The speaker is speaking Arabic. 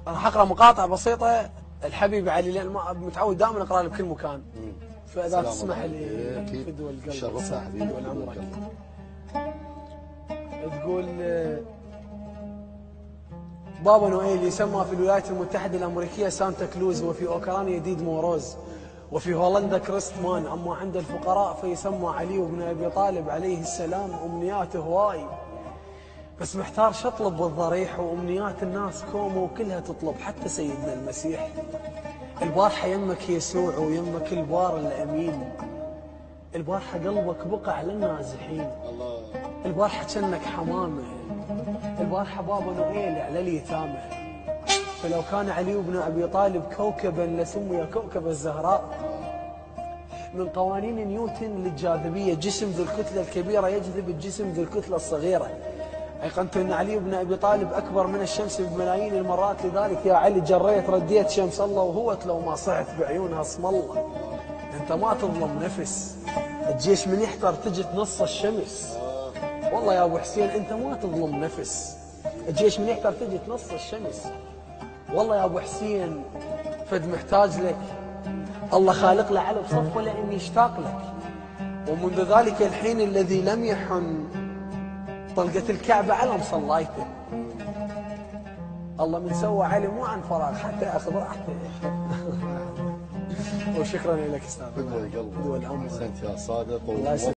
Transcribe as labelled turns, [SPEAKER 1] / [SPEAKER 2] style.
[SPEAKER 1] راح اقرا مقاطع بسيطه. الحبيب علي، لان متعود دائما اقرا له بكل مكان، فاذا تسمح لي فدوى القلب.
[SPEAKER 2] شرفنا حبيبي،
[SPEAKER 1] فدوى عمرك. تقول بابا نويل يسمى في الولايات المتحدة الأمريكية سانتا كلوز، وفي أوكرانيا ديد موروز، وفي هولندا كريستمان. أما عند الفقراء فيسمى علي بن أبي طالب عليه السلام. أمنياته هواي بس محتار شطلب بالضريح، وأمنيات الناس كوم وكلها تطلب حتى سيدنا المسيح. البارحة يمك يسوع ويمك البار الأمين، البارحة قلبك بقع للنازحين. البارحة كأنك حمامة، البارحة بابا نويل على اليتامى. فلو كان علي بن أبي طالب كوكبا لسمي كوكب الزهراء. من قوانين نيوتن للجاذبية، جسم ذو الكتلة الكبيرة يجذب الجسم ذو الكتلة الصغيرة. أيقنت أن علي بن أبي طالب أكبر من الشمس بملايين المرات، لذلك يا علي جريت رديت شمس الله وهوت لو ما صحت بعيونها اسم الله. أنت ما تظلم نفس، الجيش من يحتر تجت نص الشمس. والله يا أبو حسين أنت ما تظلم نفس، الجيش من يحتر تجت نص الشمس. والله يا أبو حسين فد محتاج لك، الله خالق له على بصفه لأني يشتاق لك. ومنذ ذلك الحين الذي لم يحن طلقة الكعبة على مصلايته. الله من سوى علي مو عن فراغ حتى ياخذ راحته. وشكرا لك استاذ.
[SPEAKER 2] بدوى القلب.
[SPEAKER 1] بدوى العمر.
[SPEAKER 2] احسنت يا صادق.